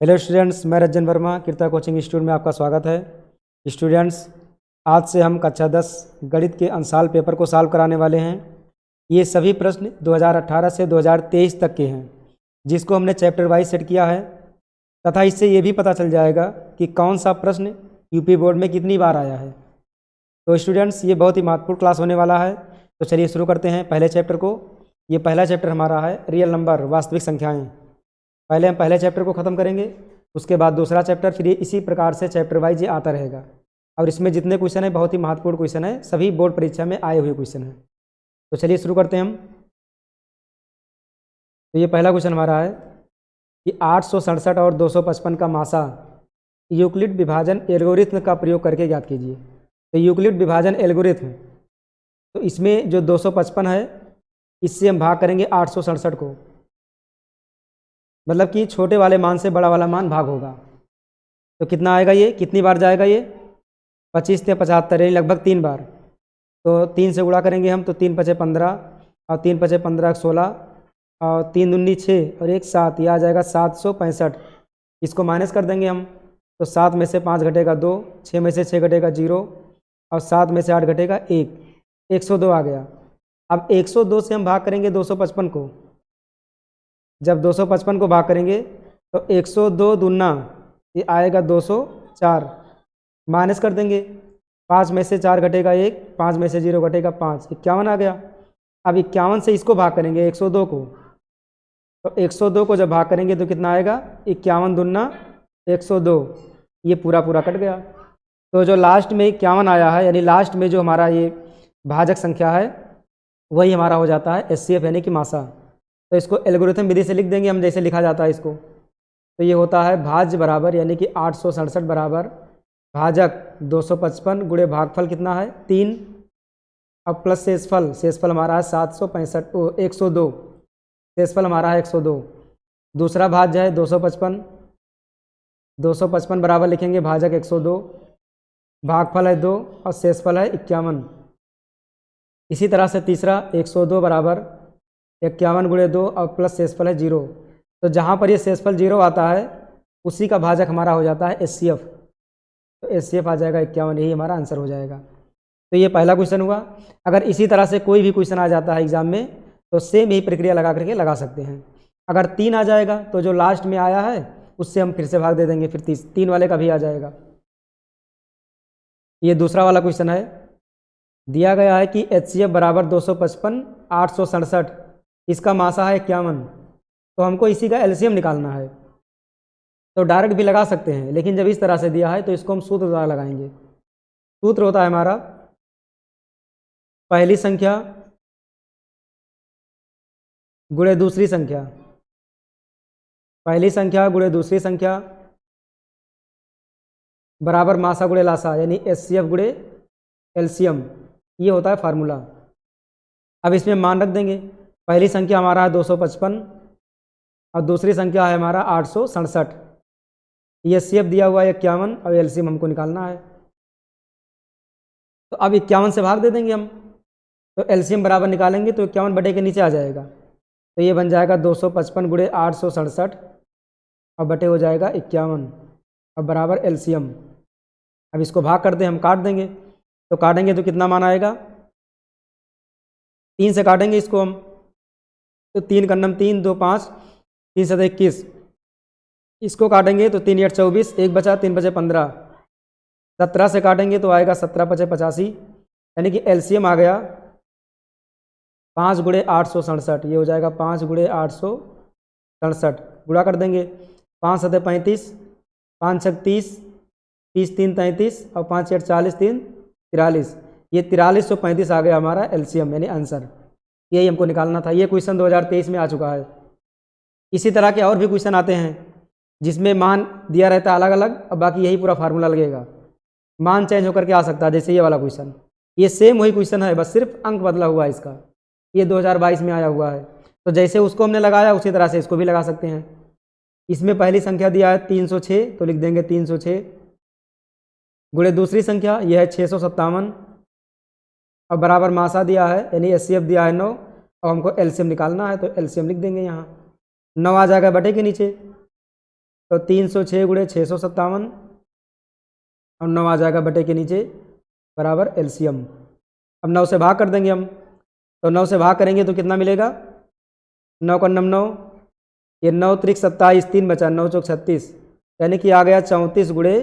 Hello students, मैं Ranjan Verma कीर्ता coaching institute में आपका स्वागत है। स्टूडेंट्स, आज से हम कक्षा 10 गणित के अंशाल पेपर को सॉल्व कराने वाले हैं। ये सभी प्रश्न 2018 से 2023 तक के हैं, जिसको हमने चैप्टर वाइज सेट किया है, तथा इससे ये भी पता चल जाएगा कि कौन सा प्रश्न यूपी बोर्ड में कितनी बार आया है। तो स्टूडेंट्स, ये बहुत ही महत्वपूर्ण क्लास होने वाला है। तो चलिए शुरू करते हैं पहले चैप्टर को। ये पहला चैप्टर हमारा है रियल नंबर, वास्तविक संख्याएँ। पहले हम पहले चैप्टर को ख़त्म करेंगे, उसके बाद दूसरा चैप्टर, फिर ये इसी प्रकार से चैप्टर वाइज ये आता रहेगा। और इसमें जितने क्वेश्चन है बहुत ही महत्वपूर्ण क्वेश्चन है, सभी बोर्ड परीक्षा में आए हुए क्वेश्चन हैं। तो चलिए शुरू करते हैं हम। तो ये पहला क्वेश्चन हमारा है कि 867 और 255 का मासा यूक्लिड विभाजन एल्गोरिथ्म का प्रयोग करके ज्ञात कीजिए। तो यूक्लिड विभाजन एल्गोरिथ्म, तो इसमें जो 255 है इससे हम भाग करेंगे 867 को, मतलब कि छोटे वाले मान से बड़ा वाला मान भाग होगा। तो कितना आएगा, ये कितनी बार जाएगा, ये 25 से 75 यानी लगभग 3 बार। तो 3 से गुणा करेंगे हम, तो 3 पचे 15 और 3 पचे 15 16 और 3 दूनी 6 और 1 7, यह आ जाएगा 765। इसको माइनस कर देंगे हम, तो 7 में से 5 घटेगा 2, 6 में से 6 घटेगा 0 और 7 में से 8 घटेगा 1, 102 आ गया। अब 102 से हम भाग करेंगे 255 को। जब 255 को भाग करेंगे तो 102 दूना ये आएगा 204, माइनस कर देंगे, 5 में से 4 घटेगा 1, 5 में से 0 घटेगा 5, 51 आ गया। अब 51 से इसको भाग करेंगे 102 को, तो 102 को जब भाग करेंगे तो कितना आएगा, 51 दूना 102, ये पूरा पूरा कट गया। तो जो लास्ट में 51 आया है, यानी लास्ट में जो हमारा ये भाजक संख्या है वही हमारा हो जाता है एचसीएफ यानी कि मासा। तो इसको एल्गोरिथम विधि से लिख देंगे हम, जैसे लिखा जाता है इसको। तो ये होता है भाज्य बराबर, यानी कि 867 बराबर भाजक 255 गुणे भागफल कितना है 3, अब प्लस शेषफल, शेषफल हमारा है 765 102, शेषफल हमारा है 102। दूसरा भाज्य है 255, 255 बराबर लिखेंगे भाजक 102, भागफल है 2 और शेषफल है 51। इसी तरह से तीसरा 102 बराबर 51 गुणे 2 और प्लस शेषफल है 0। तो जहाँ पर ये शेषफल 0 आता है उसी का भाजक हमारा हो जाता है एचसीएफ। तो एचसीएफ आ जाएगा 51, यही हमारा आंसर हो जाएगा। तो ये पहला क्वेश्चन हुआ। अगर इसी तरह से कोई भी क्वेश्चन आ जाता है एग्जाम में तो सेम ही प्रक्रिया लगा करके लगा सकते हैं। अगर 3 आ जाएगा तो जो लास्ट में आया है उससे हम फिर से भाग दे देंगे, फिर 3 वाले का भी आ जाएगा। ये दूसरा वाला क्वेश्चन है, दिया गया है कि एचसीएफ बराबर 255 867, इसका मासा है 51, तो हमको इसी का एलसीएम निकालना है। तो डायरेक्ट भी लगा सकते हैं, लेकिन जब इस तरह से दिया है तो इसको हम सूत्र द्वारा लगाएंगे। सूत्र होता है हमारा पहली संख्या गुणे दूसरी संख्या, पहली संख्या गुणे दूसरी संख्या बराबर मासा गुणे लासा, यानी एचसीएफ गुणे एलसीएम, ये होता है फार्मूला। अब इसमें मान रख देंगे, पहली संख्या हमारा है 255 और दूसरी संख्या है हमारा 867, ये सीएफ दिया हुआ है 51 और एलसीएम हमको निकालना है। तो अब 51 से भाग दे देंगे हम, तो एलसीएम बराबर निकालेंगे तो 51 बटे के नीचे आ जाएगा। तो ये बन जाएगा 255 गुणे 867 और बटे हो जाएगा 51 और बराबर एलसीएम। अब इसको भाग कर दें, हम काट देंगे, तो काटेंगे तो कितना मान आएगा, 3 से काटेंगे इसको हम, तो 3 का नम 3 2 5, 3 7 21, इसको काटेंगे तो 3 8 24, 1 बचा, 3 बचे 15, 17 से काटेंगे तो आएगा 17 पचे 85, यानी कि एलसीएम आ गया 5 गुणे 867, ये हो जाएगा 5 गुणे 867, गुणा कर देंगे, 5 7 35, 5 6 30, 30 3 33 और 5 8 40 3 43, ये 4335 आ गया हमारा एलसीएम यानी आंसर। यही हमको निकालना था। ये क्वेश्चन 2023 में आ चुका है। इसी तरह के और भी क्वेश्चन आते हैं जिसमें मान दिया रहता है अलग अलग, और बाकी यही पूरा फार्मूला लगेगा, मान चेंज होकर के आ सकता है। जैसे ये वाला क्वेश्चन, ये सेम वही क्वेश्चन है, बस सिर्फ अंक बदला हुआ है इसका। ये 2022 में आया हुआ है, तो जैसे उसको हमने लगाया उसी तरह से इसको भी लगा सकते हैं। इसमें पहली संख्या दिया है 306, तो लिख देंगे 306 गुणे दूसरी संख्या यह है 657 और बराबर मासा दिया है यानी एचसीएफ दिया है 9, और हमको एलसीएम निकालना है तो एलसीएम लिख देंगे यहाँ। 9 आ जाएगा बटे के नीचे, तो 306 गुणे 657 और 9 आ जाएगा बटे के नीचे बराबर एलसीएम। अब 9 से भाग कर देंगे हम, तो 9 से भाग करेंगे तो कितना मिलेगा, 9 का 9, ये 9 त्रिक 27, 3 बचा, 9 चौक 36, यानी कि आ गया 34 गुणे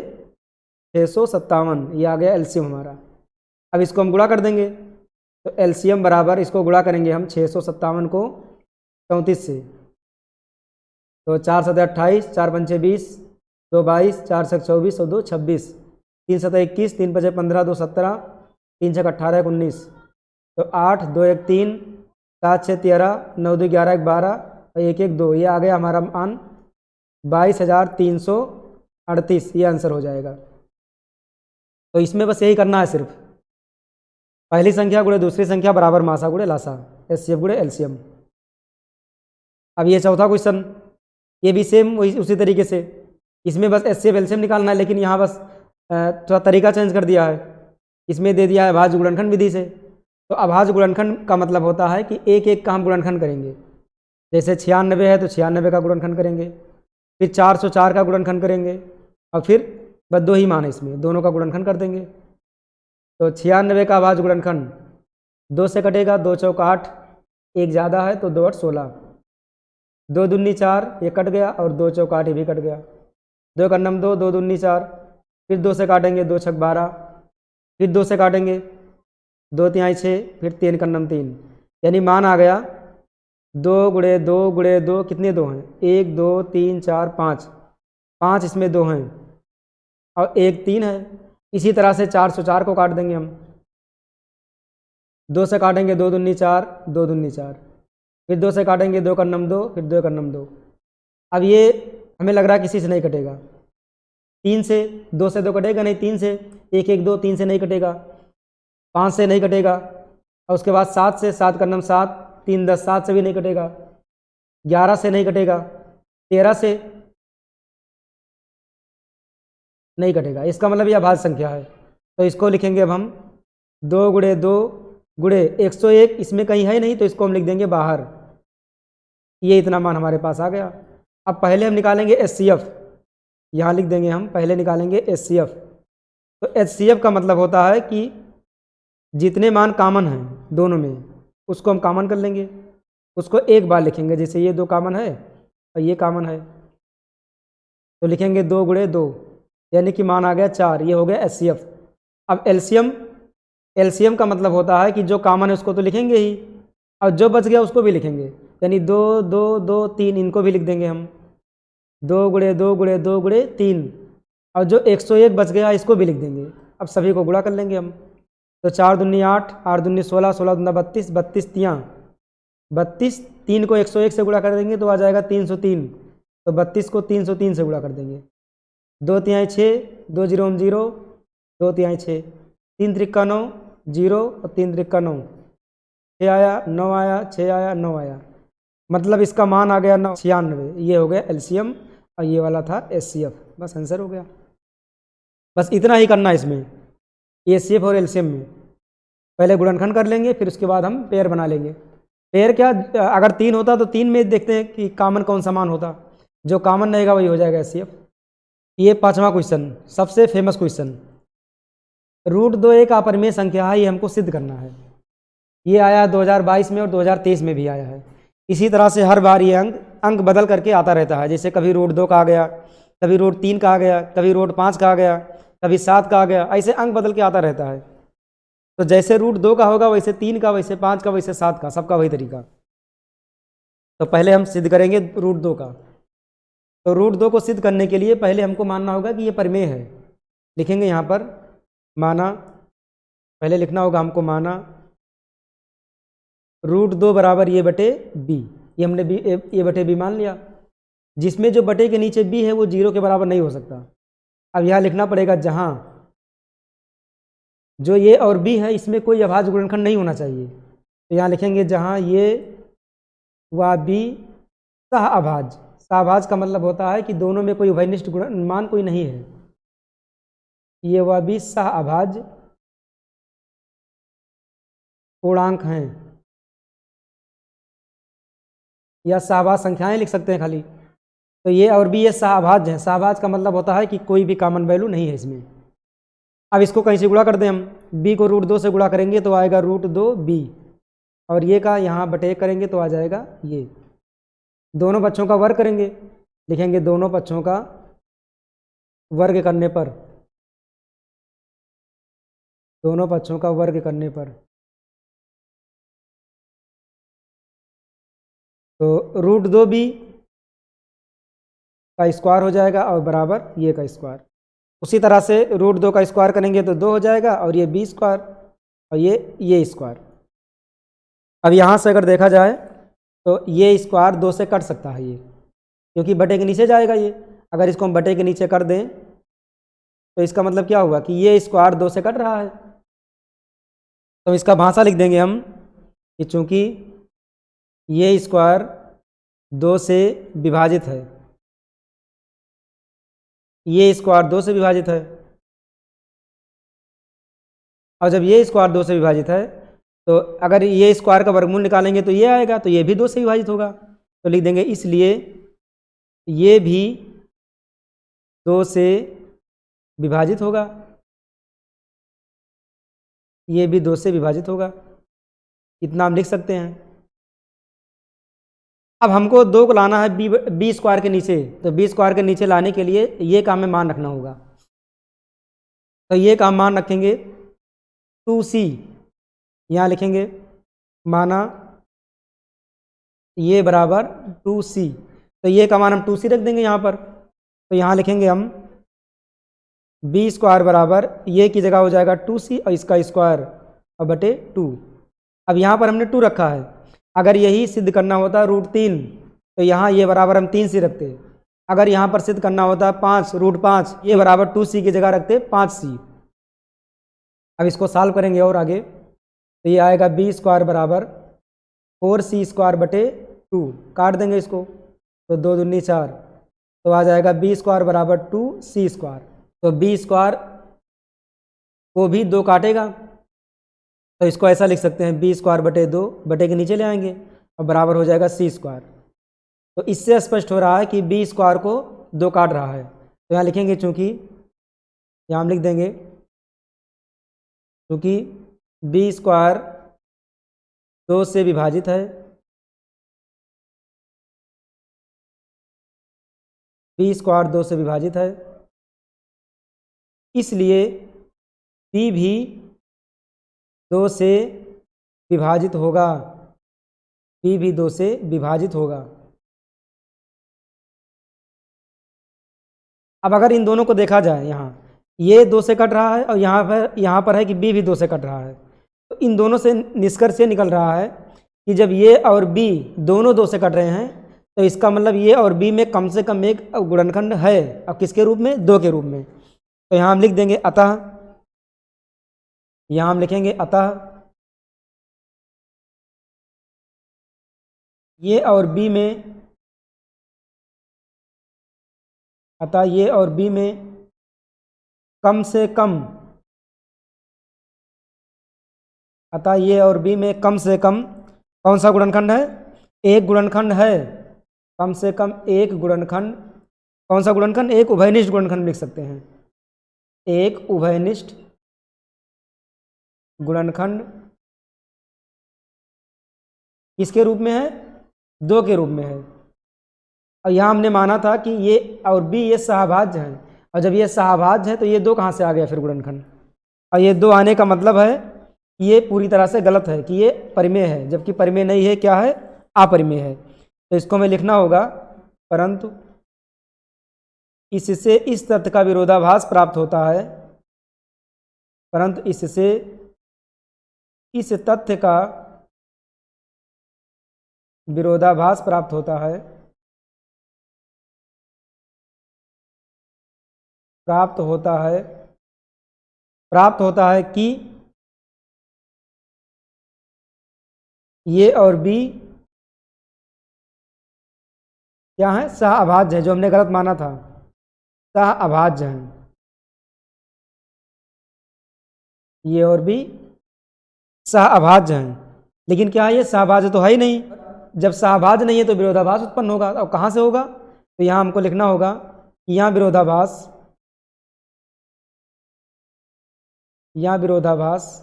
657, ये आ गया एलसीएम हमारा। अब इसको हम गुणा कर देंगे, तो एलसीएम बराबर इसको गुणा करेंगे हम 657 को 34 से, तो 4 7 28, 4 5 20, 2 22, 4 6 24 और 2 26, 3 7 21, 3 5 15, 2 17, 3 6 18, 19, तो 8 2 1 3, 7 6 13, 9 2 11, 12 और 1 1 2, ये आ गया हमारा मान 22,338, ये आंसर हो जाएगा। तो इसमें बस यही करना है, सिर्फ पहली संख्या गुणे दूसरी संख्या बराबर मासा गुणे लासा, एचसीएफ गुणे एलसीएम। अब ये चौथा क्वेश्चन, ये भी सेम उसी तरीके से, इसमें बस एचसीएफ एलसीएम निकालना है, लेकिन यहाँ बस थोड़ा तरीका चेंज कर दिया है। इसमें दे दिया है अभाज्य गुणनखंड विधि से। तो अभाज्य गुणनखंड का मतलब होता है कि एक एक का हम गुणनखंड करेंगे। जैसे 96 है तो 96 का गुणनखंड करेंगे, फिर 404 का गुणनखंड करेंगे, और फिर बस 2 ही मान है इसमें, दोनों का गुणनखंड कर देंगे। तो 96 का अभाज्य गुणनखंड 2 से कटेगा, 2 चौक 8, 1 ज़्यादा है तो 2 8 16, 2 दूनी 4, ये कट गया, और 2 चौक 8 ये भी कट गया, 2 का 2, 2 दूनी 4, फिर 2 से काटेंगे, 2 छक 12, फिर 2 से काटेंगे, 2 तिहाई 6, फिर 3 का 3, यानी मान आ गया 2 गुणे 2 गुणे 2, कितने 2 हैं, 1 2 3 4 5, 5 इसमें 2 हैं और 1 3 है। इसी तरह से 404 को काट देंगे हम, 2 से काटेंगे, 2 दूनी 4, 2 दूनी 4, फिर 2 से काटेंगे, 2 का 2, फिर 2 का 2। अब ये हमें लग रहा है किसी से नहीं कटेगा, 3 से, 2 से 2 कटेगा नहीं, 3 से 1 1 2, 3 से नहीं कटेगा, 5 से नहीं कटेगा, और उसके बाद 7 से, 7 का 7, 3 10, 7 से भी नहीं कटेगा, 11 से नहीं कटेगा, 13 से नहीं कटेगा। इसका मतलब यह अभाज्य संख्या है। तो इसको लिखेंगे अब हम 2 गुणे 2 गुणे 101, इसमें कहीं है नहीं तो इसको हम लिख देंगे बाहर। ये इतना मान हमारे पास आ गया। अब पहले हम निकालेंगे एचसीएफ, यहाँ लिख देंगे हम, पहले निकालेंगे एचसीएफ। तो एचसीएफ का मतलब होता है कि जितने मान कॉमन हैं दोनों में, उसको हम कॉमन कर लेंगे, उसको एक बार लिखेंगे। जैसे ये 2 कॉमन है और ये कॉमन है, तो लिखेंगे 2 गुणे 2, यानी कि मान आ गया 4, ये हो गया एचसीएफ। अब एलसीएम, एलसीएम का मतलब होता है कि जो कॉमन है उसको तो लिखेंगे ही, और जो बच गया उसको भी लिखेंगे, यानी 2 2 2 3, इनको भी लिख देंगे हम, 2 गुणे 2 गुणे 2 गुणे 3, और जो 101 बच गया इसको भी लिख देंगे। अब सभी को गुणा कर लेंगे हम, तो 4 दूनी 8, 8 दूनी 16, 16 दूना 32, 32 तियाँ 32, 3 को 101 से गुणा कर देंगे तो आ जाएगा 303, तो 32 को 303 से गुणा कर देंगे, 2 तिहाई 6, 2 0 0, 2 तिहाई 6, 3 त्रिक्का 9, 0 और 3 त्रिक्का 9, 6 आया, 9 आया, 6 आया, 9 आया, मतलब इसका मान आ गया 96। ये हो गया एलसीएम और ये वाला था एचसीएफ। बस आंसर हो गया। बस इतना ही करना है इसमें, एचसीएफ और एलसीएम में। पहले गुणनखंड कर लेंगे, फिर उसके बाद हम पेयर बना लेंगे। पेयर क्या, अगर 3 होता तो 3 में देखते हैं कि कॉमन कौन सा मान होता, जो कॉमन रहेगा वही हो जाएगा एचसीएफ। ये 5वां क्वेश्चन, सबसे फेमस क्वेश्चन, √2 एक अपरिमेय संख्या है, ये हमको सिद्ध करना है। ये आया है 2022 में और 2023 में भी आया है। इसी तरह से हर बार ये अंक बदल करके आता रहता है। जैसे कभी √2 का आ गया, कभी √3 का आ गया, कभी √5 का आ गया, कभी 7 का आ गया, ऐसे अंक बदल के आता रहता है। तो जैसे √2 का होगा वैसे 3 का, वैसे 5 का, वैसे 7 का, सबका वही तरीका। तो पहले हम सिद्ध करेंगे √2 का। तो √2 को सिद्ध करने के लिए पहले हमको मानना होगा कि ये परिमेय है। लिखेंगे यहाँ पर माना, पहले लिखना होगा हमको माना √2 बराबर ये बटे b। ये हमने ये बटे b मान लिया, जिसमें जो बटे के नीचे b है वो 0 के बराबर नहीं हो सकता। अब यहाँ लिखना पड़ेगा जहाँ जो ये और b है इसमें कोई अभाज्य गुणनखंड नहीं होना चाहिए। तो यहाँ लिखेंगे जहाँ ये व b सह अभाज्य। सहअभाज्य का मतलब होता है कि दोनों में कोई उभयनिष्ठ मान कोई नहीं है। ये व b सह अभाज्य पूर्णांक हैं, या सहअभाज्य संख्याएं लिख सकते हैं खाली। तो ये और बी ये सहभाज्य है। सहभाज्य का मतलब होता है कि कोई भी कॉमन वैल्यू नहीं है इसमें। अब इसको कहीं से गुणा कर दें हम, बी को √2 से गुणा करेंगे तो आएगा √2b, और ये का यहाँ बटे करेंगे तो आ जाएगा ये। दोनों पक्षों का वर्ग करेंगे, लिखेंगे दोनों पक्षों का वर्ग करने पर, दोनों पक्षों का वर्ग करने पर तो √2b का स्क्वायर हो जाएगा और बराबर ये का स्क्वायर। उसी तरह से √2 का स्क्वायर करेंगे तो 2 हो जाएगा, और ये b स्क्वायर और ये स्क्वायर। अब यहाँ से अगर देखा जाए तो ये स्क्वायर 2 से कट सकता है ये, क्योंकि बटे के नीचे जाएगा ये। अगर इसको हम बटे के नीचे कर दें तो इसका मतलब क्या हुआ कि ये स्क्वायर 2 से कट रहा है। तो इसका भाषा लिख देंगे हम कि चूंकि ये स्क्वायर 2 से विभाजित है, ये स्क्वायर 2 से विभाजित है, और जब ये स्क्वायर 2 से विभाजित है तो अगर ये स्क्वायर का वर्गमूल निकालेंगे तो ये आएगा, तो ये भी 2 से विभाजित होगा। तो लिख देंगे इसलिए ये भी 2 से विभाजित होगा, ये भी 2 से विभाजित होगा। इतना हम लिख सकते हैं। अब हमको 2 को लाना है बी स्क्वायर के नीचे, तो बी स्क्वायर के नीचे लाने के लिए ये का हमें मान रखना होगा। तो ये का हम मान रखेंगे 2c, यहाँ लिखेंगे माना ये बराबर 2c, तो ये का मान हम 2c रख देंगे यहाँ पर। तो यहाँ लिखेंगे हम बी स्क्वायर बराबर ये की जगह हो जाएगा 2c और इसका स्क्वायर और बटे 2। अब यहाँ पर हमने 2 रखा है, अगर यही सिद्ध करना होता √3 तो यहाँ ये बराबर हम 3c रखते। अगर यहाँ पर सिद्ध करना होता 5 √5, ये बराबर 2c की जगह रखते 5c। अब इसको सॉल्व करेंगे और आगे, तो ये आएगा बी स्क्वायर बराबर 4c स्क्वायर बटे 2, काट देंगे इसको तो 2 दूनी 4, तो आ जाएगा बी स्क्वायर बराबर 2c स्क्वायर। तो बी स्क्वायर को भी 2 काटेगा, तो इसको ऐसा लिख सकते हैं बी स्क्वायर बटे 2, बटे के नीचे ले आएंगे और बराबर हो जाएगा c स्क्वायर। तो इससे स्पष्ट हो रहा है कि बी स्क्वायर को 2 काट रहा है। तो यहाँ लिखेंगे चूँकि, यहाँ हम लिख देंगे चूँकि बी स्क्वायर 2 से विभाजित है, बी स्क्वायर 2 से विभाजित है, इसलिए बी भी 2 से विभाजित होगा, बी भी 2 से विभाजित होगा। अब अगर इन दोनों को देखा जाए, यहाँ ये 2 से कट रहा है और यहाँ पर है कि बी भी 2 से कट रहा है, तो इन दोनों से निष्कर्ष ये निकल रहा है कि जब ये और बी दोनों 2 से कट रहे हैं तो इसका मतलब ये और बी में कम से कम एक गुणनखंड है। अब किसके रूप में? 2 के रूप में। तो यहाँ हम लिख देंगे अतः, यहाँ हम लिखेंगे अतः ये और बी में, अतः ये और बी में कम से कम, अतः ये और बी में कम से कम कौन सा गुणनखंड है? एक गुणनखंड है, कम से कम एक गुणनखंड। कौन सा गुणनखंड? एक उभयनिष्ठ गुणनखंड लिख सकते हैं, एक उभयनिष्ठ गुणनखंड किसके रूप में है? 2 के रूप में है। और यहाँ हमने माना था कि ये और बी ये सहभाज्य हैं, और जब ये सहभाज्य है तो ये 2 कहाँ से आ गया फिर गुणनखंड? और ये 2 आने का मतलब है कि ये पूरी तरह से गलत है कि ये परिमेय है, जबकि परिमेय नहीं है, क्या है? अपरिमेय है। तो इसको हमें लिखना होगा परंतु इससे इस तथ्य का विरोधाभास प्राप्त होता है, परंतु इससे इस तथ्य का विरोधाभास प्राप्त होता है, प्राप्त होता है कि ये और बी क्या है? सहअभाज्य है, जो हमने गलत माना था, सहअभाज्य हैं। ये और बी सहअभाज्य हैं, लेकिन क्या है? ये सहभाज्य तो है ही नहीं। जब सहभाज्य नहीं है तो विरोधाभास उत्पन्न होगा। अब कहाँ से होगा? तो यहाँ हमको लिखना होगा कि यहाँ विरोधाभास, यहाँ विरोधाभास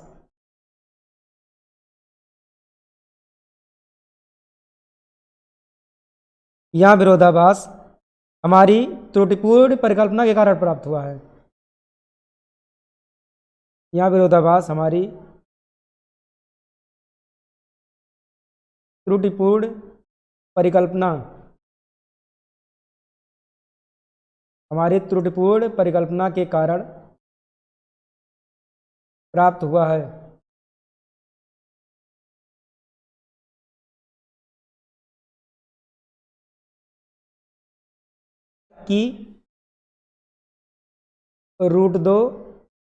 यहाँ विरोधाभास हमारी त्रुटिपूर्ण परिकल्पना के कारण प्राप्त हुआ है। यहाँ विरोधाभास हमारी त्रुटिपूर्ण परिकल्पना, हमारी त्रुटिपूर्ण परिकल्पना के कारण प्राप्त हुआ है। कि √2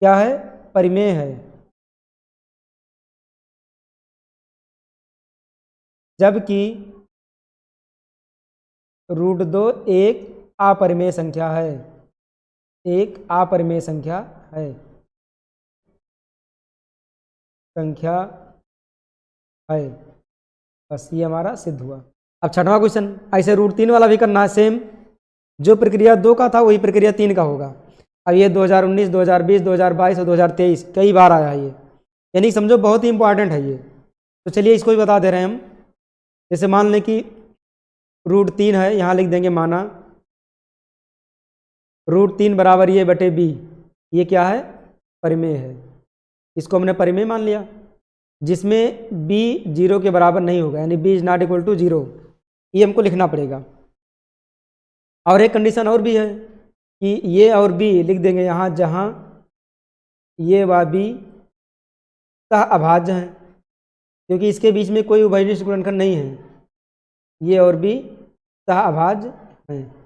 क्या है, परिमेय है, जबकि √2 एक अपरिमेय संख्या है, एक अपरिमेय संख्या है, संख्या है। बस ये हमारा सिद्ध हुआ। अब छठवां क्वेश्चन, ऐसे √3 वाला भी करना है सेम, जो प्रक्रिया 2 का था वही प्रक्रिया 3 का होगा। अब ये 2019, 2020, 2022 और 2023 कई बार आया है ये, यानी समझो बहुत ही इंपॉर्टेंट है ये। तो चलिए इसको भी बता दे रहे हैं हम। जैसे मान लें कि √3 है, यहाँ लिख देंगे माना √3 बराबर ये बटे b, ये क्या है, परिमेय है। इसको हमने परिमेय मान लिया, जिसमें b 0 के बराबर नहीं होगा, यानी b is not equal to 0, ये हमको लिखना पड़ेगा। और एक कंडीशन और भी है कि ये और b लिख देंगे यहाँ, जहाँ ये व b सह अभाज्य हैं, क्योंकि इसके बीच में कोई उभयनिष्ठ गुणनखंड नहीं है, ये और b सह अभाज्य हैं।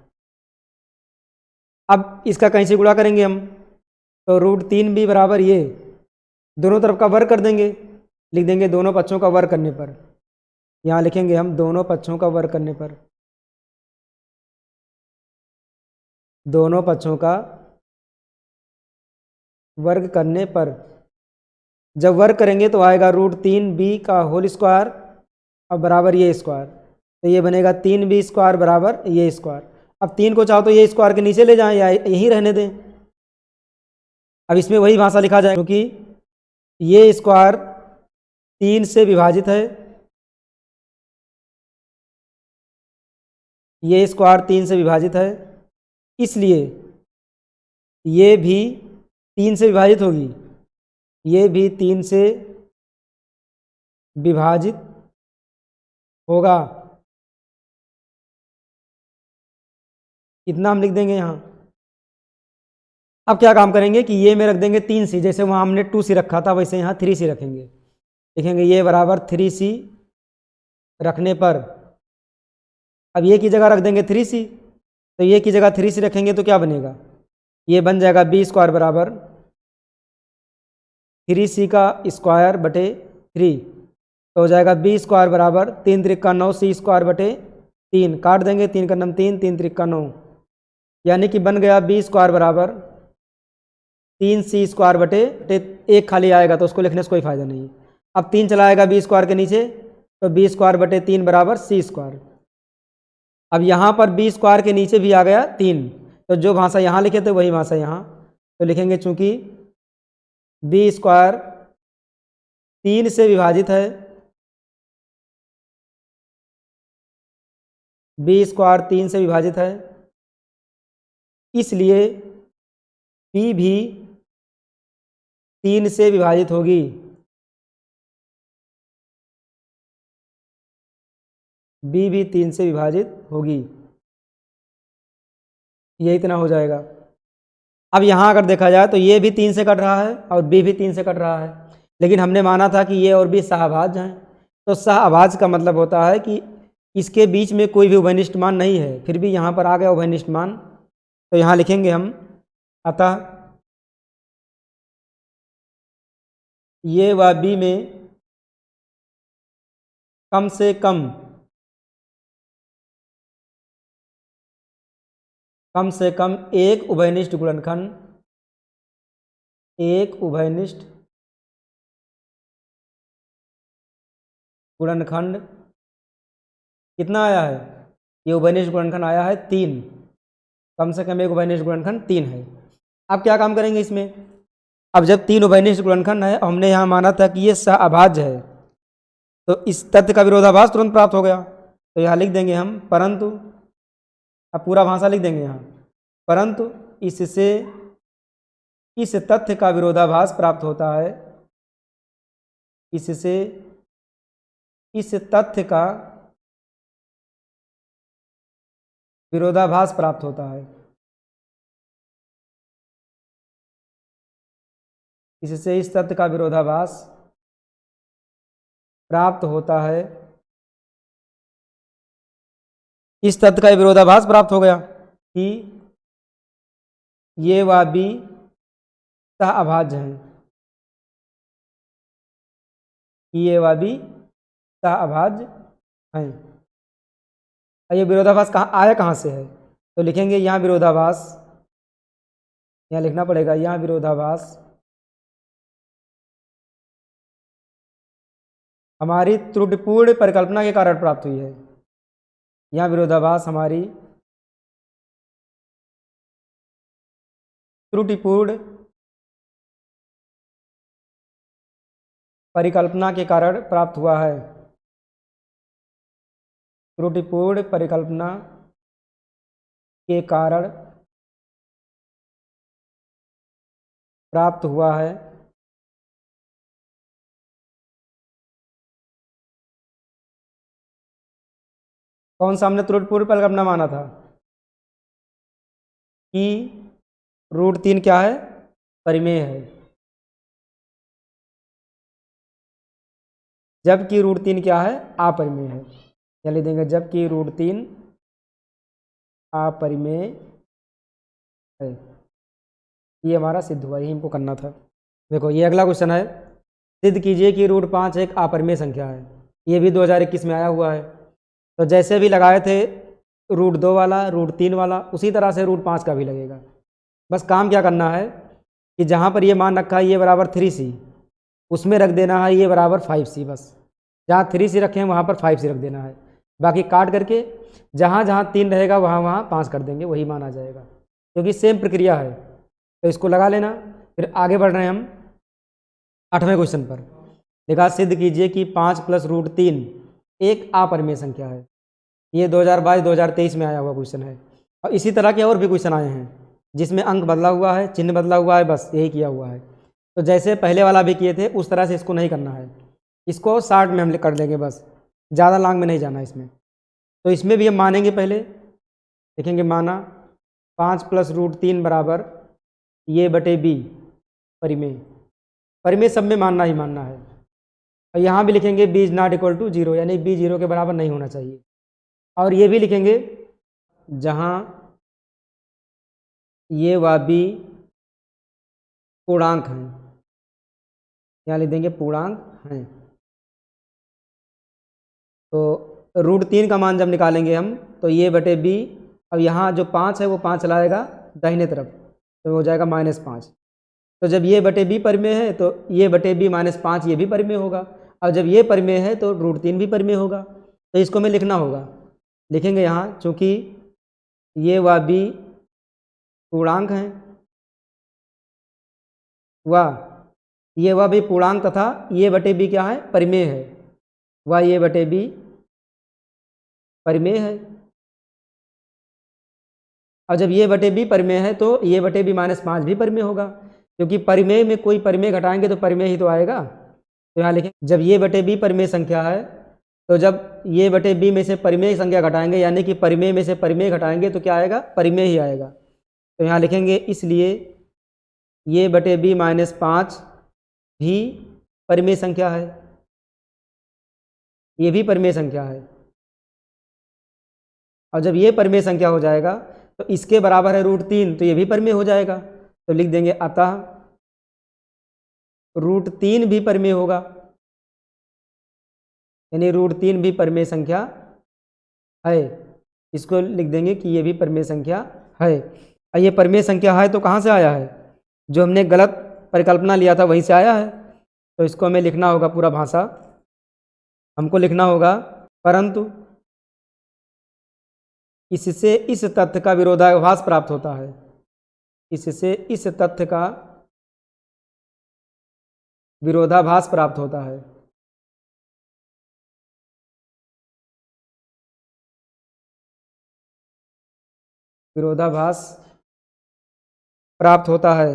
अब इसका कहीं से गुणा करेंगे हम, तो √3b बराबर ये दोनों तरफ का वर्ग कर देंगे, लिख देंगे दोनों पक्षों का वर्ग करने पर, यहाँ लिखेंगे हम दोनों पक्षों का वर्ग करने पर, दोनों पक्षों का वर्ग करने पर जब वर्ग करेंगे तो आएगा √3b का होल स्क्वायर और बराबर ये स्क्वायर, तो ये बनेगा 3b स्क्वायर बराबर ये स्क्वायर। अब 3 को चाहो तो ये स्क्वायर के नीचे ले जाएं या यहीं रहने दें। अब इसमें वही भाषा लिखा जाए, क्योंकि ये स्क्वायर 3 से विभाजित है, ये स्क्वायर 3 से विभाजित है, इसलिए ये भी 3 से विभाजित होगी, ये भी 3 से विभाजित होगा। इतना हम लिख देंगे यहाँ। अब क्या काम करेंगे कि ये में रख देंगे 3c, जैसे वहाँ हमने 2c रखा था वैसे यहाँ 3c रखेंगे, लिखेंगे ये बराबर 3c रखने पर, अब ये की जगह रख देंगे 3c, तो ये की जगह 3c रखेंगे तो क्या बनेगा, ये बन जाएगा b स्क्वायर बराबर 3c का स्क्वायर बटे 3, तो हो जाएगा b स्क्वायर बराबर 3 त्रिका 9 c स्क्वायर बटे 3, काट देंगे 3 का नम 3, 3 त्रिका 9, यानी कि बन गया b स्क्वायर बराबर 3c स्क्वायर बटे 1 खाली आएगा तो उसको लिखने से कोई फायदा नहीं है। अब 3 चला आएगा b स्क्वायर के नीचे, तो b स्क्वायर बटे 3 बराबर c स्क्वायर। अब यहाँ पर b स्क्वायर के नीचे भी आ गया 3, तो जो भाषा यहाँ लिखे थे वही भाषा यहाँ, तो लिखेंगे चूंकि b स्क्वायर 3 से विभाजित है, b स्क्वायर 3 से विभाजित है, इसलिए p भी 3 से विभाजित होगी, b भी 3 से विभाजित होगी, ये इतना हो जाएगा। अब यहाँ अगर देखा जाए तो ये भी 3 से कट रहा है और b भी 3 से कट रहा है, लेकिन हमने माना था कि ये और b सहअभाज्य हैं, तो सहअभाज्य का मतलब होता है कि इसके बीच में कोई भी उभयनिष्ठ मान नहीं है, फिर भी यहाँ पर आ गया उभयनिष्ठ मान, तो यहाँ लिखेंगे हम अतः ये व b में कम से कम एक उभयनिष्ठ गुणनखंड, एक उभयनिष्ठ गुणनखंड कितना आया है, ये उभयनिष्ठ गुणनखंड आया है 3, कम से कम एक उभयनिष्ठ गुणनखंड 3 है। अब क्या काम करेंगे इसमें, अब जब 3 उभयनिष्ठ गुणनखंड है, हमने यहाँ माना था कि ये सहअभाज्य है, तो इस तथ्य का विरोधाभास तुरंत प्राप्त हो गया। तो यहाँ लिख देंगे हम परंतु, अब पूरा भाषा लिख देंगे यहाँ, परंतु इससे इस तथ्य का विरोधाभास प्राप्त होता है, इससे इस तथ्य का विरोधाभास प्राप्त होता है, इससे इस तथ्य का विरोधाभास प्राप्त होता है। इस तथ्य का विरोधाभास प्राप्त हो गया कि ये व बी सहअभाज्य हैं, कि ये व बी सहअभाज्य हैं। ये विरोधाभास कहाँ आया, कहाँ से है, तो लिखेंगे यहाँ विरोधाभास, यहाँ लिखना पड़ेगा, यहाँ विरोधाभास हमारी त्रुटिपूर्ण परिकल्पना के कारण प्राप्त हुई है। यहाँ विरोधाभास हमारी त्रुटिपूर्ण परिकल्पना के कारण प्राप्त हुआ है, त्रुटिपूर्ण परिकल्पना के कारण प्राप्त हुआ है। कौन सा हमने त्रुटिपूर्ण परिकल्पना माना था कि √3 क्या है, परिमेय है, जबकि √3 क्या है, अपरिमेय है। या लिख देंगे जबकि √3 अपरिमेय है। ये हमारा सिद्ध हुआ, यही हमको करना था। देखो ये अगला क्वेश्चन है, सिद्ध कीजिए कि √5 एक अपरिमेय संख्या है। ये भी 2021 में आया हुआ है। तो जैसे भी लगाए थे √2 वाला, √3 वाला, उसी तरह से √5 का भी लगेगा। बस काम क्या करना है कि जहाँ पर ये मान रखा है ये बराबर 3c, उसमें रख देना है ये बराबर 5c। बस जहाँ 3c रखे हैं वहाँ पर 5c रख देना है, बाकी काट करके जहाँ जहाँ 3 रहेगा वहाँ वहाँ 5 कर देंगे, वही मान आ जाएगा, क्योंकि सेम प्रक्रिया है। तो इसको लगा लेना। फिर आगे बढ़ रहे हैं हम 8वें क्वेश्चन पर। देखा, सिद्ध कीजिए कि 5 + √3 एक अपरिमेय संख्या है। ये 2022-2023 में आया हुआ क्वेश्चन है। और इसी तरह के और भी क्वेश्चन आए हैं जिसमें अंक बदला हुआ है, चिन्ह बदला हुआ है, बस यही किया हुआ है। तो जैसे पहले वाला भी किए थे उस तरह से इसको नहीं करना है, इसको शॉर्ट में हम कर लेंगे, बस ज़्यादा लॉन्ग में नहीं जाना इसमें। तो इसमें भी हम मानेंगे, पहले देखेंगे माना 5 + √3 बराबर ये बटे बी, परिमेय। परिमेय सब में मानना ही मानना है। और यहाँ भी लिखेंगे b is not equal to 0, यानी b 0 के बराबर नहीं होना चाहिए। और ये भी लिखेंगे जहाँ ये व b पूर्णांक हैं, यहाँ लिख देंगे पूर्णांक हैं। तो √3 का मान जब निकालेंगे हम, तो ये बटे b, अब यहाँ जो 5 है वो 5 लाएगा दाहिने तरफ, तो हो जाएगा -5। तो जब ये बटे b परिमेय है तो ये बटे b -5 ये भी परिमेय होगा। और जब ये परिमेय है तो √3 भी परिमेय होगा। तो इसको हमें लिखना होगा, लिखेंगे यहाँ, चूँकि ये व b पूर्णांक हैं, ये व b पूर्णांक तथा ये बटे b क्या है, परिमेय है, व ये बटे b परिमेय है। और जब ये बटे b परिमेय है तो ये बटे b -5 भी परिमेय होगा, क्योंकि परिमेय में कोई परिमेय घटाएंगे तो परिमेय ही तो आएगा। तो यहाँ लिखें, जब ये बटे b परिमेय संख्या है, तो जब ये बटे b में से परिमेय संख्या घटाएंगे, यानी कि परिमेय में से परिमेय घटाएंगे तो क्या आएगा, परिमेय ही आएगा। तो यहाँ लिखेंगे इसलिए ये बटे b -5 भी परिमेय संख्या है, ये भी परिमेय संख्या है। और जब ये परिमेय संख्या हो जाएगा तो इसके बराबर है √3, तो ये भी परिमेय हो जाएगा। तो लिख देंगे अतः √3 भी परिमेय होगा, यानी √3 भी परिमेय संख्या है। इसको लिख देंगे कि ये भी परिमेय संख्या है। और ये परिमेय संख्या है तो कहाँ से आया है, जो हमने गलत परिकल्पना लिया था वहीं से आया है। तो इसको हमें लिखना होगा, पूरा भाषा हमको लिखना होगा, परंतु इससे इस तथ्य का विरोधाभास प्राप्त होता है। इससे इस तथ्य का विरोधाभास प्राप्त होता है। विरोधाभास प्राप्त होता है।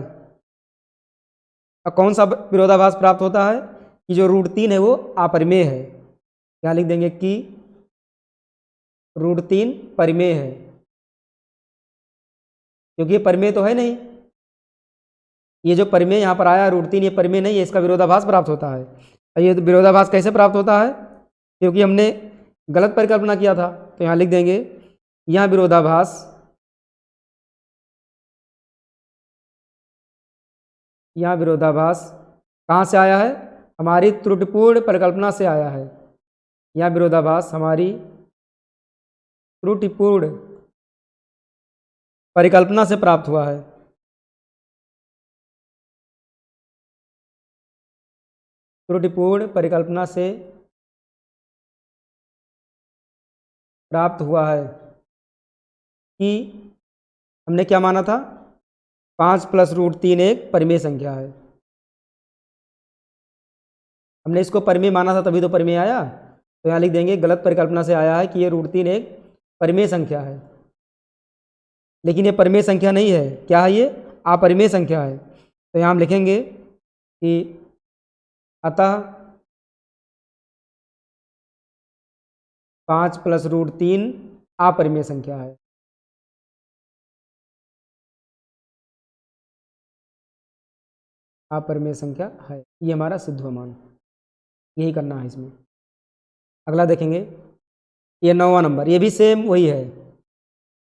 अब कौन सा विरोधाभास प्राप्त होता है कि जो √3 है वो अपरिमेय है। यहाँ लिख देंगे कि √3 परिमेय है, क्योंकि ये परिमेय तो है नहीं। ये जो परिमेय यहाँ पर आया √3, ये परिमेय नहीं है, इसका विरोधाभास प्राप्त होता है। और ये विरोधाभास कैसे प्राप्त होता है? क्योंकि हमने गलत परिकल्पना किया था। तो यहाँ लिख देंगे यहाँ विरोधाभास, यहाँ विरोधाभास कहाँ से आया है? हमारी त्रुटिपूर्ण परिकल्पना से आया है। यहाँ विरोधाभास हमारी त्रुटिपूर्ण परिकल्पना से प्राप्त हुआ है। त्रुटिपूर्ण परिकल्पना से प्राप्त हुआ है कि हमने क्या माना था? 5 + √3 एक परिमेय संख्या है। हमने इसको परिमेय माना था, तभी तो परिमेय आया। तो यहाँ लिख देंगे गलत परिकल्पना से आया है कि ये √3 एक परिमेय संख्या है, लेकिन ये परिमेय संख्या नहीं है। क्या है ये? अपरिमेय संख्या है। तो यहाँ हम लिखेंगे कि अतः 5 + √3 अपरिमेय संख्या है। अपरिमेय संख्या है, ये हमारा सिद्ध हुआ मान। यही करना है इसमें। अगला देखेंगे, ये 9वां नंबर, ये भी सेम वही है।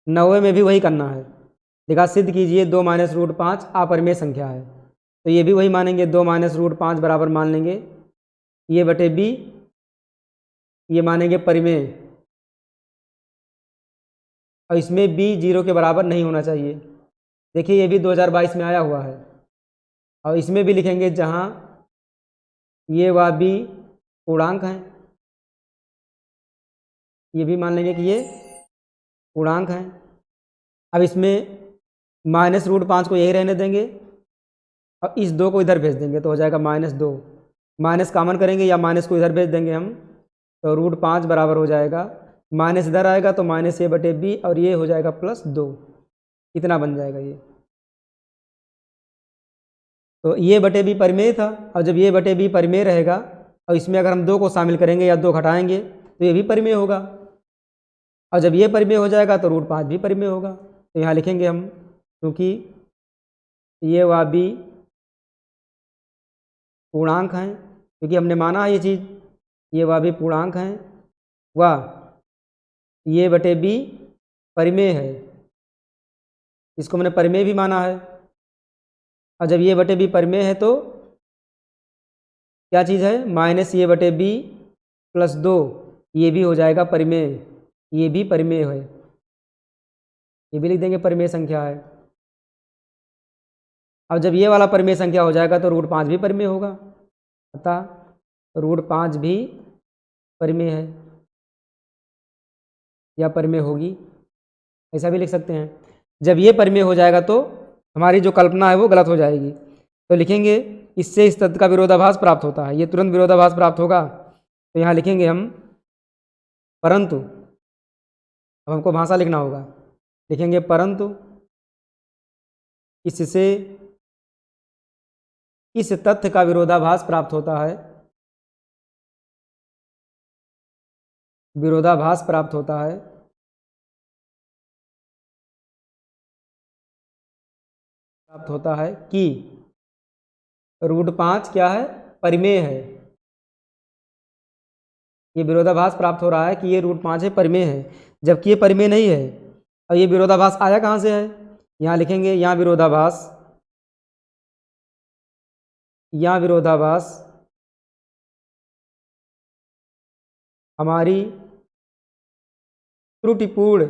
9वें में भी वही करना है। देखा, सिद्ध कीजिए 2 - √5 अपरिमेय संख्या है। तो ये भी वही मानेंगे, 2 - √5 बराबर मान लेंगे ये बटे b, ये मानेंगे परिमेय। और इसमें b 0 के बराबर नहीं होना चाहिए। देखिए, ये भी 2022 में आया हुआ है। और इसमें भी लिखेंगे जहाँ ये व b पूर्णांक हैं, ये भी मान लेंगे कि ये पूर्णांक हैं। अब इसमें -√5 को यही रहने देंगे और इस 2 को इधर भेज देंगे, तो हो जाएगा -2। माइनस कॉमन करेंगे या माइनस को इधर भेज देंगे हम, तो √5 बराबर हो जाएगा, माइनस इधर आएगा तो -a बटे b, और ये हो जाएगा +2। इतना बन जाएगा ये। तो ये बटे b परिमेय था, और जब ये बटे b परिमेय रहेगा और इसमें अगर हम 2 को शामिल करेंगे या 2 घटाएंगे तो ये भी परिमेय होगा। और जब ये परिमेय हो जाएगा तो √5 भी परिमेय होगा। तो यहाँ लिखेंगे हम, क्योंकि ये व b पूर्णांक हैं, क्योंकि हमने माना है ये चीज़, ये व b पूर्णांक हैं, व ये बटे b परिमेय है, इसको हमने परिमेय भी माना है। और जब ये बटे b परिमेय है तो क्या चीज़ है? -a बटे b +2, ये भी हो जाएगा परिमेय, ये भी परिमेय है, ये भी लिख देंगे परिमेय संख्या है। अब जब ये वाला परिमेय संख्या हो जाएगा तो √5 भी परिमेय होगा, अतः √5 भी परिमेय है या परिमेय होगी, ऐसा भी लिख सकते हैं। जब ये परिमेय हो जाएगा तो हमारी जो कल्पना है वो गलत हो जाएगी। तो लिखेंगे इससे इस तथ्य का विरोधाभास प्राप्त होता है, ये तुरंत विरोधाभास प्राप्त होगा। तो यहाँ लिखेंगे हम परंतु, अब हमको भाषा लिखना होगा, लिखेंगे परंतु इससे इस तथ्य का विरोधाभास प्राप्त होता है, विरोधाभास प्राप्त होता है कि √5 क्या है? परिमेय है। ये विरोधाभास प्राप्त हो रहा है कि ये √5 है, परिमेय है, जबकि ये परिमेय नहीं है। और ये विरोधाभास आया कहाँ से है? यहाँ लिखेंगे, यहाँ विरोधाभास, यहाँ विरोधाभास हमारी त्रुटिपूर्ण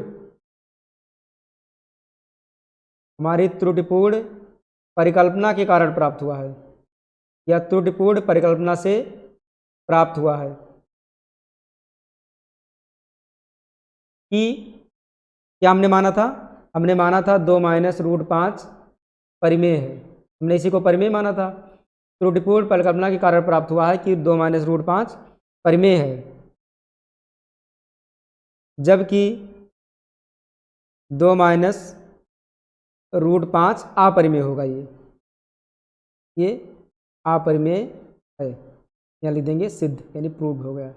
परिकल्पना के कारण प्राप्त हुआ है, या त्रुटिपूर्ण परिकल्पना से प्राप्त हुआ है कि क्या हमने माना था? हमने माना था 2 माइनस रूट 5 परिमेय है, हमने इसी को परिमेय माना था। त्रुटिपूर्ण परिकल्पना के कारण प्राप्त हुआ है कि 2 माइनस रूट 5 परिमेय है, जबकि 2 माइनस रूट 5 अपरिमेय होगा। ये अपरिमेय है, यहाँ लिख देंगे सिद्ध, यानी प्रूव हो गया।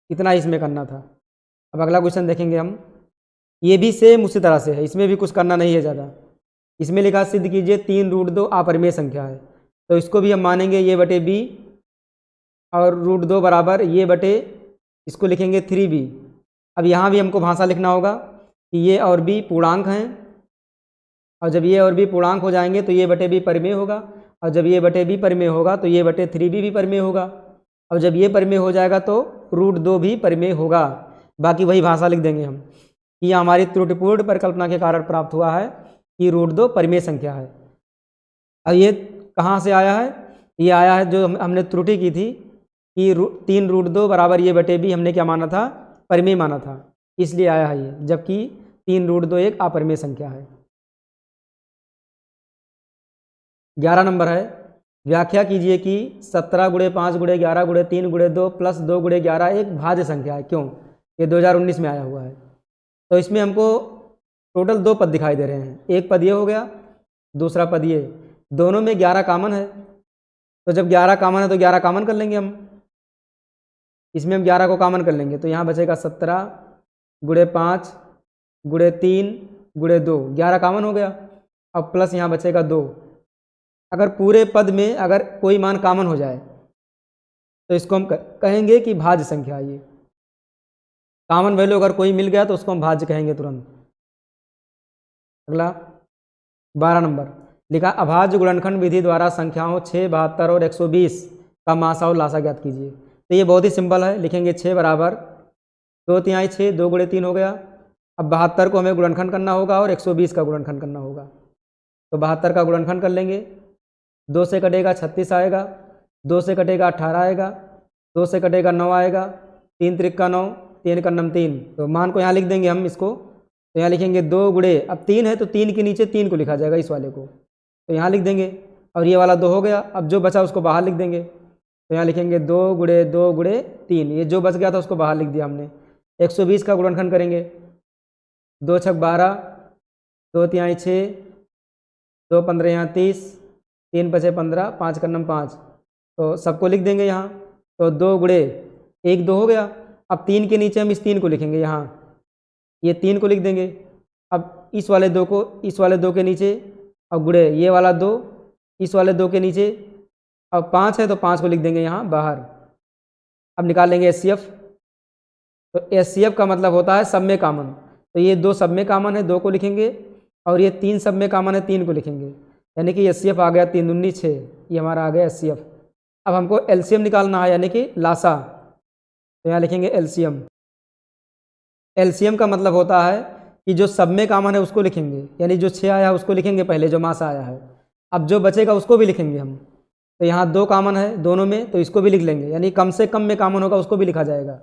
इतना इसमें करना था। अब अगला क्वेश्चन देखेंगे हम, ये भी सेम उसी तरह से है, इसमें भी कुछ करना नहीं है ज़्यादा। इसमें लिखा सिद्ध कीजिए 3 रूट 2 अपरिमेय संख्या है, तो इसको भी हम मानेंगे ये बटे बी, और रूट 2 बराबर ये बटे, इसको लिखेंगे 3b। अब यहाँ भी हमको भाषा लिखना होगा कि ये और बी पूर्णांक हैं, और जब ये और बी पूर्णांक हो जाएंगे तो ये बटे बी परिमेय होगा, और जब ये बटे बी परिमेय होगा तो ये बटे 3b भी परिमेय होगा, और जब ये परिमेय हो जाएगा तो रूट 2 भी परिमेय होगा। बाकी वही भाषा लिख देंगे हम कि यह हमारी त्रुटिपूर्ण परिकल्पना के कारण प्राप्त हुआ है कि रूट 2 परिमेय संख्या है। अब ये कहाँ से आया है? ये आया है जो हमने त्रुटि की थी कि 3 रूट 2 बराबर ये बटे बी हमने क्या माना था? परिमेय माना था, इसलिए आया है ये, जबकि 3 रूट 2 एक अपरिमेय संख्या है। 11 नंबर है, व्याख्या कीजिए कि 17 गुणे 5 गुणे 11 गुणे 3 गुणे 2 प्लस 2 गुणे 11 एक भाज्य संख्या है, क्यों? ये 2019 में आया हुआ है। तो इसमें हमको टोटल 2 पद दिखाई दे रहे हैं, एक पद ये हो गया, दूसरा पद ये, दोनों में 11 कॉमन है, तो जब 11 कॉमन है तो 11 कॉमन कर लेंगे हम, इसमें हम 11 को कॉमन कर लेंगे, तो यहाँ बचेगा 17 गुणे 5 गुणे 3 गुणे 2, 11 कॉमन हो गया। अब प्लस यहाँ बचेगा 2। अगर पूरे पद में अगर कोई मान कॉमन हो जाए तो इसको हम कहेंगे कि भाज्य संख्या है। ये कॉमन वैल्यू अगर कोई मिल गया तो उसको हम भाज्य कहेंगे तुरंत। अगला 12 नंबर लिखा, अभाज्य गुणनखंड विधि द्वारा संख्याओं 6, 72 और 120 का मासा और लासा ज्ञात कीजिए। तो ये बहुत ही सिंपल है, लिखेंगे 6 बराबर 2 तिहाई 6, 2 गुणे 3 हो गया। अब 72 को हमें गुणनखंड करना होगा और 120 का गुणनखंड करना होगा, तो 72 का गुणनखंड कर लेंगे, 2 से कटेगा 36 आएगा, 2 से कटेगा 18 आएगा, 2 से कटेगा 9 आएगा, 3 त्रिक 9, 3 का 3, तो मान को यहाँ लिख देंगे हम इसको, तो यहाँ लिखेंगे 2 गुणे, अब 3 है तो 3 के नीचे 3 को लिखा जाएगा इस वाले को, तो यहाँ लिख देंगे, और ये वाला 2 हो गया। अब जो बचा उसको बाहर लिख देंगे, तो यहाँ लिखेंगे 2 गुणे 2 गुणे 3, ये जो बच गया था उसको बाहर लिख दिया हमने। 120 का गुणनखंड करेंगे, 2 छक 12, 2 तिहाई 6, 2 15 यहाँ 30, 3 पचे 15, 5 का 5, तो सबको लिख देंगे यहाँ, तो 2 गुणे 1 2 हो गया। अब 3 के नीचे हम इस 3 को लिखेंगे, यहाँ ये 3 को लिख देंगे। अब इस वाले 2 को इस वाले 2 के नीचे, अब गुणे ये वाला 2 इस वाले 2 के नीचे, अब 5 है तो 5 को लिख देंगे यहाँ बाहर। अब निकाल लेंगे HCF, तो HCF का मतलब होता है सब में कॉमन, तो ये 2 सब में कॉमन है, 2 को लिखेंगे, और ये 3 सब में कॉमन है, 3 को लिखेंगे, यानी कि HCF आ गया 3 दूनी 6, ये हमारा आ गया HCF। अब हमको LCM निकालना है, यानी कि लासा, तो यहाँ लिखेंगे LCM। LCM का मतलब होता है कि जो सब में कॉमन है उसको लिखेंगे, यानी जो 6 आया है उसको लिखेंगे पहले, जो मासा आया है, अब जो बचेगा उसको भी लिखेंगे हम। तो यहाँ 2 कॉमन है दोनों में, तो इसको भी लिख लेंगे, यानी कम से कम में कॉमन होगा उसको भी लिखा जाएगा।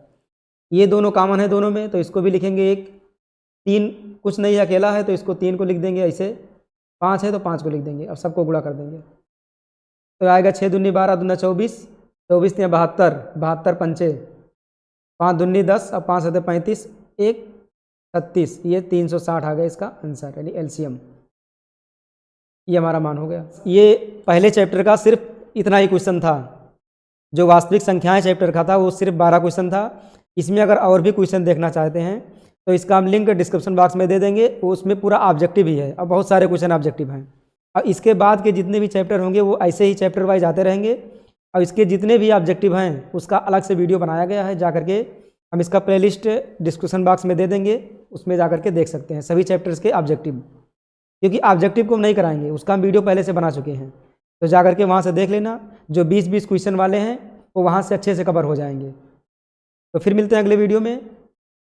ये दोनों कॉमन है दोनों में, तो इसको भी लिखेंगे एक। 3 कुछ नहीं है, अकेला है, तो इसको 3 को लिख देंगे ऐसे। 5 है तो 5 को लिख देंगे। अब सबको गुणा कर देंगे, तो आएगा 6 दूनी 12, दूना 24, 24 ने 72, 72 पंचे, 5 दूनी 10, अब 5 होते 35, 1 36, ये 360 आ गया इसका आंसर, यानी LCM। ये हमारा मान हो गया। ये पहले चैप्टर का सिर्फ इतना ही क्वेश्चन था, जो वास्तविक संख्याएं चैप्टर का था वो सिर्फ 12 क्वेश्चन था। इसमें अगर और भी क्वेश्चन देखना चाहते हैं तो इसका हम लिंक डिस्क्रिप्शन बॉक्स में दे देंगे, उसमें पूरा ऑब्जेक्टिव ही है, और बहुत सारे क्वेश्चन ऑब्जेक्टिव हैं। और इसके बाद के जितने भी चैप्टर होंगे वो ऐसे ही चैप्टर वाइज आते रहेंगे, और इसके जितने भी ऑब्जेक्टिव हैं उसका अलग से वीडियो बनाया गया है, जा करके हम इसका प्लेलिस्ट डिस्क्रिप्शन बॉक्स में दे देंगे, उसमें जा करके देख सकते हैं सभी चैप्टर्स के ऑब्जेक्टिव। क्योंकि ऑब्जेक्टिव को हम नहीं कराएंगे, उसका हम वीडियो पहले से बना चुके हैं, तो जा करके वहाँ से देख लेना। जो 20-20 क्वेश्चन वाले हैं वो वहाँ से अच्छे से कवर हो जाएंगे। तो फिर मिलते हैं अगले वीडियो में।